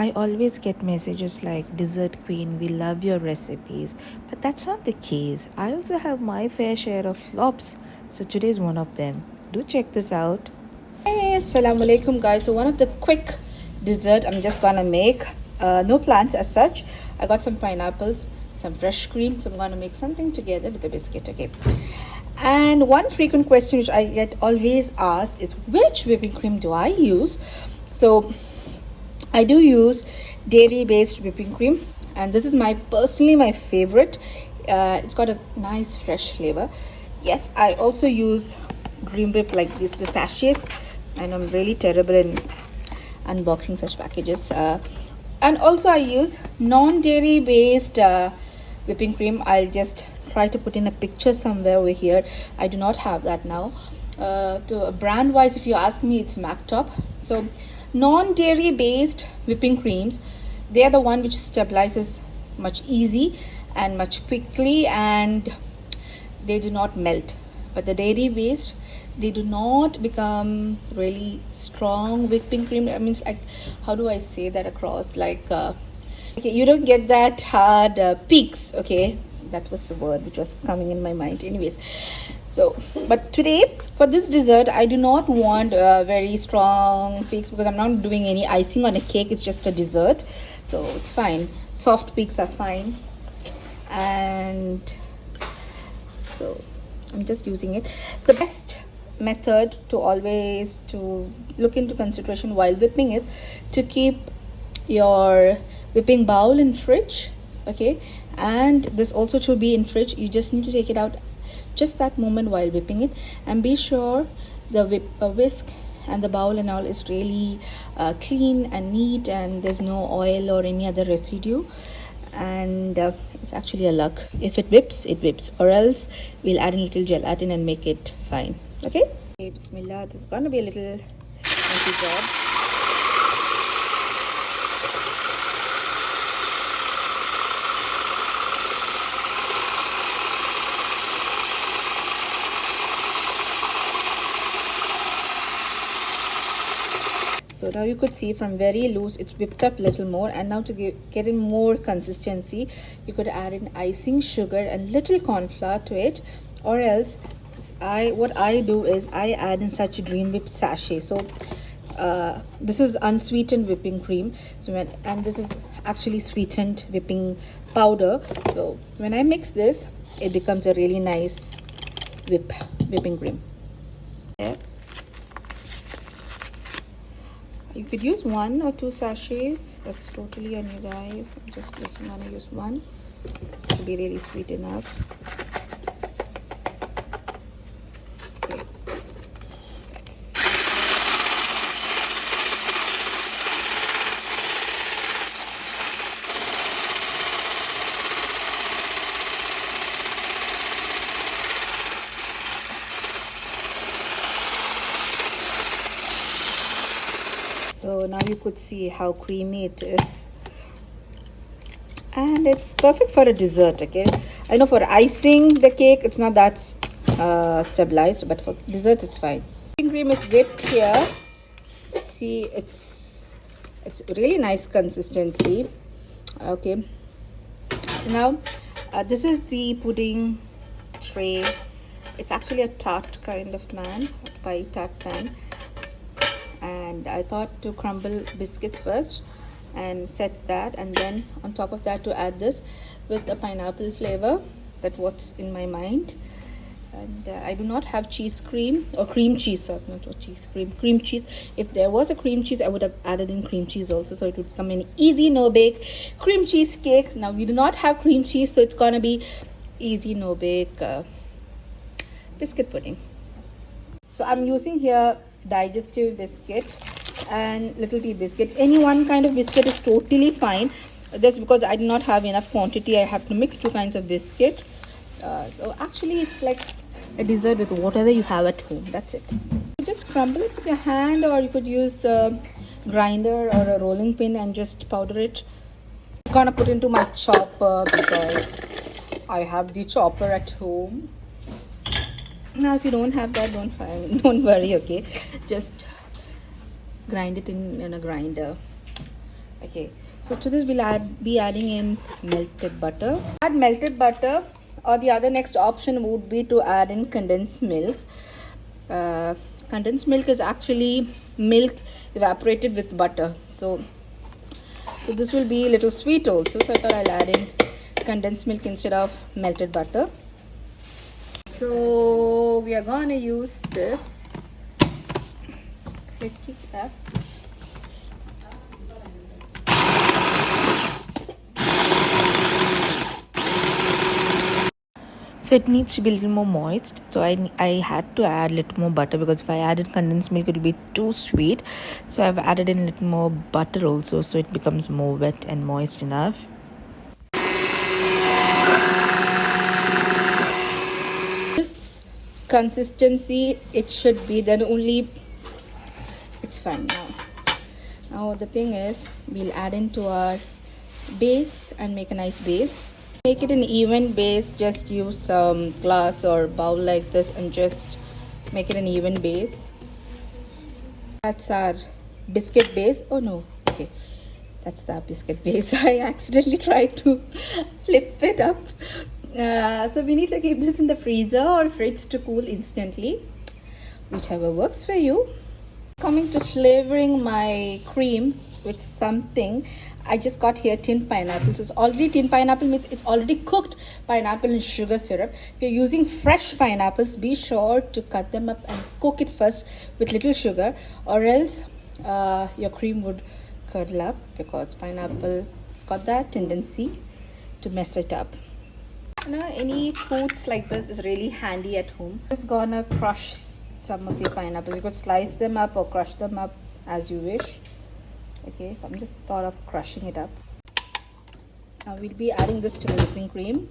I always get messages like, Dessert Queen, we love your recipes. But that's not the case. I also have my fair share of flops. So today's one of them. Do check this out. Hey, assalamu alaikum guys. So one of the quick dessert I'm just gonna make. No plants as such. I got some pineapples, some fresh cream. So I'm gonna make something together with the biscuit. Okay. And one frequent question which I get always asked is which whipping cream do I use? So I do use dairy-based whipping cream, and this is personally my favorite. It's got a nice fresh flavor. Yes, I also use Dream Whip like the sachets, and I'm really terrible in unboxing such packages. And also I use non-dairy based whipping cream. I'll just try to put in a picture somewhere over here. I do not have that now. To brand wise, if you ask me, it's Mactop. So non-dairy based whipping creams, they are the one which stabilizes much easy and much quickly, and they do not melt. But the dairy based, they do not become really strong whipping cream. I mean, like, how do I say that across? Like, okay, you don't get that hard peaks. Okay, that was the word which was coming in my mind. Anyways, so but today for this dessert, I do not want very strong peaks because I'm not doing any icing on a cake. It's just a dessert, so it's fine. Soft peaks are fine, and so I'm just using it. The best method to always to look into consideration while whipping is to keep your whipping bowl in fridge. Okay, and this also should be in fridge. You just need to take it out just that moment while whipping it, and be sure the whisk and the bowl and all is really clean and neat, and there's no oil or any other residue. And it's actually a luck. If it whips, it whips, or else we'll add a little gelatin and make it fine. Okay, bismillah. This is gonna be a little messy job. So now you could see from very loose it's whipped up a little more, and now to get in more consistency, you could add in icing sugar and little corn flour to it, or else what I do is I add in such a Dream Whip sachet. So this is unsweetened whipping cream, and this is actually sweetened whipping powder. So when I mix this, it becomes a really nice whipping cream. Yeah. You could use 1 or 2 sachets. That's totally on you guys. I'm just gonna use 1. It'll be really sweet enough. Okay. So now you could see how creamy it is, and it's perfect for a dessert. Okay, I know for icing the cake it's not that stabilized, but for dessert it's fine. Whipping cream is whipped here. See, it's really nice consistency. Okay, now this is the pudding tray. It's actually a tart kind of pie tart pan, and I thought to crumble biscuits first and set that, and then on top of that to add this with a pineapple flavor. That's what's in my mind. And I do not have cheese cream or cream cheese, sorry, not cheese cream cheese. If there was a cream cheese, I would have added in cream cheese also, so it would come in easy no bake cream cheese cake. Now we do not have cream cheese, so it's gonna be easy no bake biscuit pudding. So I'm using here digestive biscuit and little tea biscuit. Any one kind of biscuit is totally fine. Just because I do not have enough quantity, I have to mix 2 kinds of biscuit. So actually it's like a dessert with whatever you have at home. That's it. You just crumble it with your hand, or you could use a grinder or a rolling pin and just powder it. I'm gonna put into my chopper because I have the chopper at home. Now if you don't have that, don't worry. Okay, just grind it in a grinder. Okay, so to this we'll be adding in melted butter. Add melted butter, or the other next option would be to add in condensed milk. uh, Condensed milk is actually milk evaporated with butter, so this will be a little sweet also, so I thought I'll add in condensed milk instead of melted butter. So we are going to use this. Click that. So it needs to be a little more moist. So I had to add a little more butter, because if I added condensed milk it would be too sweet. So I've added in a little more butter also, so it becomes more wet and moist enough. This consistency it should be, then only it's fine. Now the thing is, we'll add into our base and make a nice base. Make it an even base. Just use some glass or bowl like this and just make it an even base. That's our biscuit base. Oh no, okay, that's the biscuit base. I accidentally tried to flip it up. So we need to keep this in the freezer or fridge to cool instantly, whichever works for you. Coming to flavoring my cream with something, I just got here tinned pineapple. So it's already tinned pineapple, means it's already cooked pineapple in sugar syrup. If you're using fresh pineapples, be sure to cut them up and cook it first with little sugar, or else your cream would curdle up, because pineapple has got that tendency to mess it up. Now any fruits like this is really handy at home. Just gonna crush some of the pineapples. You could slice them up or crush them up as you wish. Okay, so I'm just thought of crushing it up. Now we'll be adding this to the whipping cream.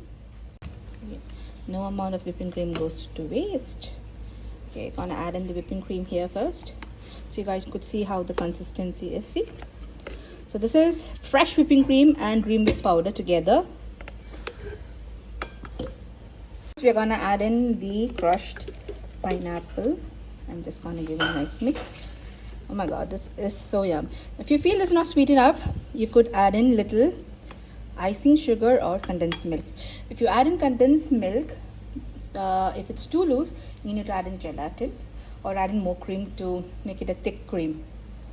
No amount of whipping cream goes to waste. Okay, gonna add in the whipping cream here first, so you guys could see how the consistency is. See, so this is fresh whipping cream and dream milk powder together. We are gonna add in the crushed pineapple. I'm just gonna give it a nice mix. Oh my god, this is so yum. If you feel it's not sweet enough, you could add in little icing sugar or condensed milk. If you add in condensed milk, if it's too loose, you need to add in gelatin or add in more cream to make it a thick cream.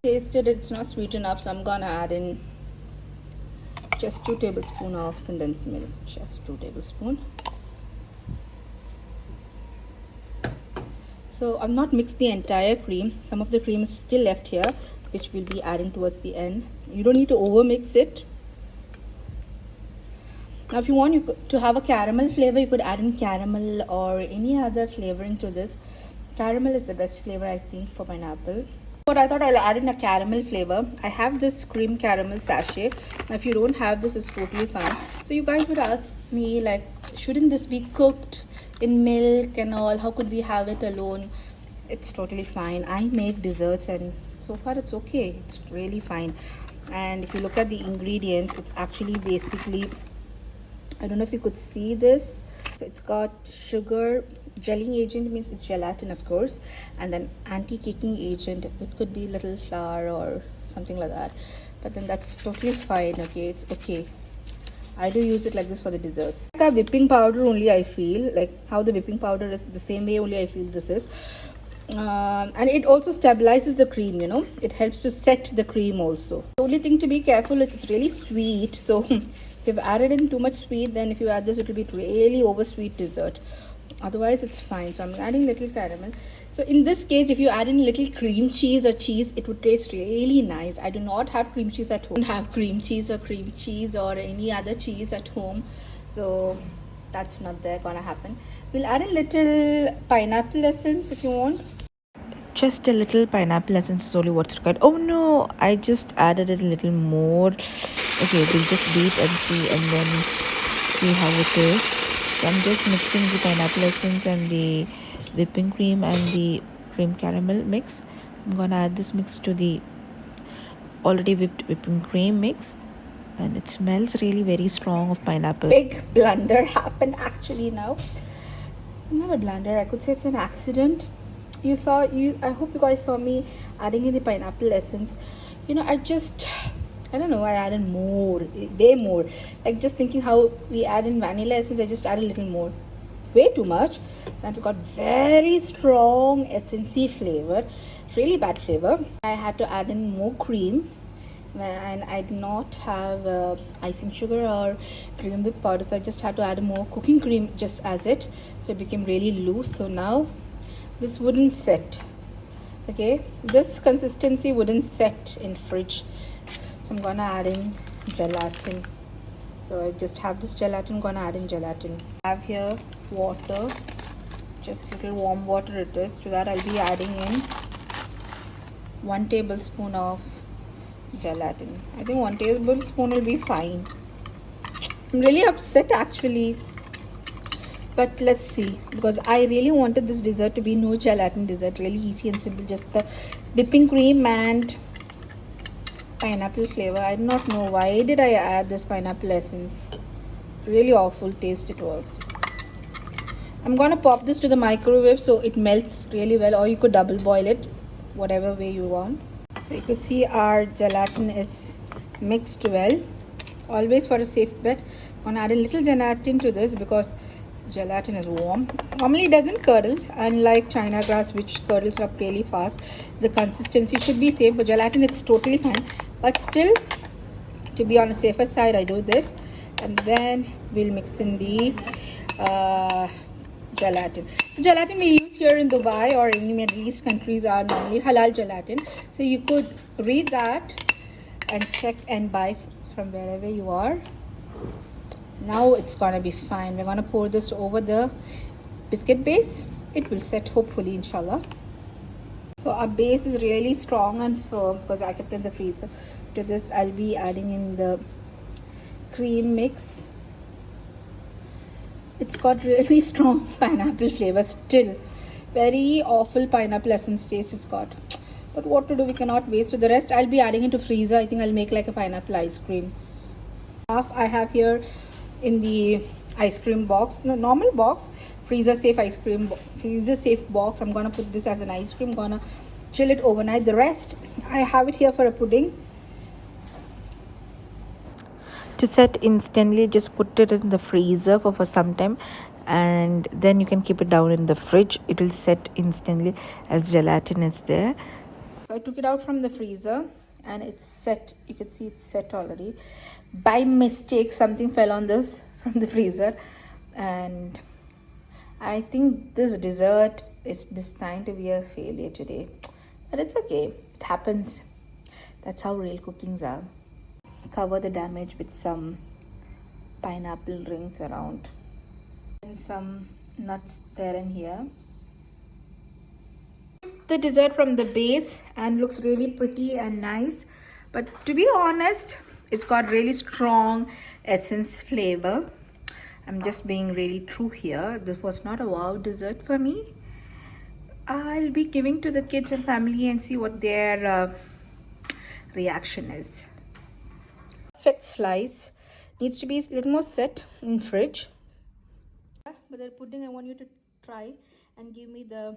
Tasted it's not sweet enough, so I'm gonna add in just 2 tablespoons of condensed milk. Just 2 tablespoons. So I've not mixed the entire cream. Some of the cream is still left here, which we'll be adding towards the end. You don't need to over mix it. Now if you want to have a caramel flavor, you could add in caramel or any other flavoring to this. Caramel is the best flavor, I think, for pineapple. But I thought I'll add in a caramel flavor. I have this cream caramel sachet. Now if you don't have this, it's totally fine. So you guys would ask me, like, shouldn't this be cooked in milk and all? How could we have it alone? It's totally fine. I make desserts and so far it's okay. It's really fine. And if you look at the ingredients, it's actually basically, I don't know if you could see this. So it's got sugar, gelling agent means it's gelatin, of course, and then anti-caking agent. It could be little flour or something like that, but then that's totally fine. Okay, it's okay. I do use it like this for the desserts. Like a whipping powder only, I feel like how the whipping powder is the same way only I feel this is. And it also stabilizes the cream, you know, it helps to set the cream also. The only thing to be careful is it's really sweet, so if you've added in too much sweet, then if you add this, it will be really over sweet dessert. Otherwise it's fine. So I'm adding little caramel. So in this case, if you add in little cream cheese or cheese, it would taste really nice. I do not have cream cheese at home. I don't have cream cheese or any other cheese at home, so that's not there gonna happen. We'll add in little pineapple essence if you want. Just a little pineapple essence is only what's required. Oh no, I just added it a little more. Okay, we'll just beat and see, and then see how it is. So I'm just mixing the pineapple essence and the whipping cream and the cream caramel mix. I'm gonna add this mix to the already whipped whipping cream mix, and it smells really very strong of pineapple. Big blunder happened actually now. Not a blunder, I could say it's an accident. I hope you guys saw me adding in the pineapple essence. You know, I just I don't know, I added more, way more. Like just thinking how we add in vanilla essence, I just add a little more. Way too much. And it's got very strong essence flavor, really bad flavor. I had to add in more cream, and I did not have icing sugar or cream whip powder, so I just had to add more cooking cream just as it, so it became really loose. So now this wouldn't set. Okay, this consistency wouldn't set in fridge, so I'm gonna add in gelatin. So I just have this gelatin, gonna add in gelatin. I have here water, just little warm water it is. To that I'll be adding in 1 tablespoon of gelatin. I think 1 tablespoon will be fine. I'm really upset actually, but let's see, because I really wanted this dessert to be no gelatin dessert, really easy and simple, just the whipping cream and pineapple flavor. I do not know why did I add this pineapple essence. Really awful taste it was. I'm gonna pop this to the microwave so it melts really well, or you could double boil it, whatever way you want. So you could see our gelatin is mixed well. Always for a safe bet, I'm gonna add a little gelatin to this because gelatin is warm. Normally it doesn't curdle, unlike china grass which curdles up really fast. The consistency should be same. For gelatin it's totally fine, but still, to be on the safer side, I do this, and then we'll mix in the gelatin. The gelatin we use here in Dubai or in Middle East countries are normally halal gelatin, so you could read that and check and buy from wherever you are. Now it's gonna be fine. We're gonna pour this over the biscuit base. It will set hopefully, inshallah. So our base is really strong and firm because I kept it in the freezer. To this I'll be adding in the cream mix. It's got really strong pineapple flavor still. Very awful pineapple essence taste it's got. But what to do, we cannot waste. So the rest I'll be adding into freezer. I think I'll make like a pineapple ice cream. Half I have here in the ice cream box, no, normal box, freezer safe ice cream, freezer safe box. I'm gonna put this as an ice cream, gonna chill it overnight. The rest I have it here for a pudding. To set instantly, just put it in the freezer for some time, and then you can keep it down in the fridge. It will set instantly as gelatin is there. So I took it out from the freezer and it's set. You can see it's set already. By mistake something fell on this from the freezer, and I think this dessert is destined to be a failure today, but it's okay, it happens. That's how real cookings are. Cover the damage with some pineapple rings around and some nuts there and here. The dessert from the base and looks really pretty and nice, but to be honest, it's got really strong essence flavor. I'm just being really true here. This was not a wow dessert for me. I'll be giving to the kids and family and see what their reaction is. Perfect slice. Needs to be a little more set in fridge. But the pudding I want you to try and give me the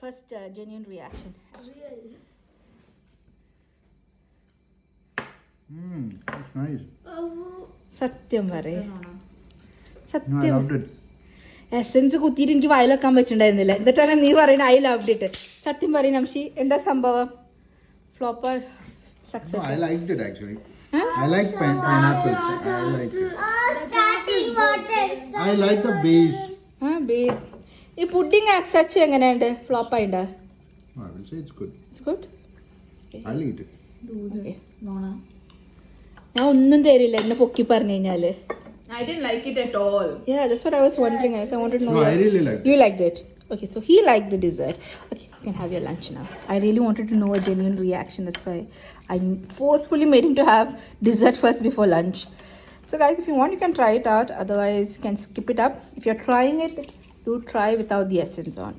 first genuine reaction. Really? That's nice. സത്യം പറയേ No, I സത്യം loved it. Essence കുത്തിയിട്ട് എനിക്ക് വായിലൊക്കാൻ പറ്റുന്നുണ്ടായിരുന്നില്ല, എന്നിട്ടാണ് നീ പറയുന്നത് I loved it. സത്യം പറയും നംഷി, എന്താ സംഭവം? ഫ്ലോപ്പർ No, success? I liked it actually. I like pineapples. I like it. Starting water. I like the base. ആ ബേബ്, ഈ പുഡിങ് ആസ് സച്ച് എങ്ങനെയുണ്ട്? ഫ്ലോപ്പ് ആയിട്ടാ? No, I will say it's good. It's good. I'll eat it. ഞാൻ ഒന്നും തരില്ല എന്നെ പൊക്കി പറഞ്ഞു കഴിഞ്ഞാല്. I didn't like it at all. Yeah, that's what I was wondering. I wanted to know. No, I really liked it. You liked it. Okay, so he liked the dessert. Okay, you can have your lunch now. I really wanted to know a genuine reaction. That's why I forcefully made him to have dessert first before lunch. So guys, if you want, you can try it out. Otherwise, you can skip it up. If you're trying it, do try without the essence on.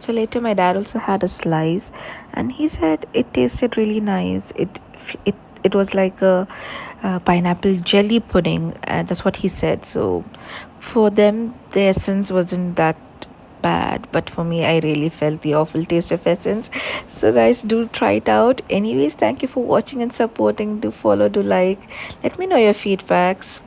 So later my dad also had a slice and he said it tasted really nice. It was like a pineapple jelly pudding, that's what he said. So for them the essence wasn't that bad, but for me, I really felt the awful taste of essence. So, guys, do try it out. Anyways, thank you for watching and supporting. Do follow, do like. Let me know your feedbacks.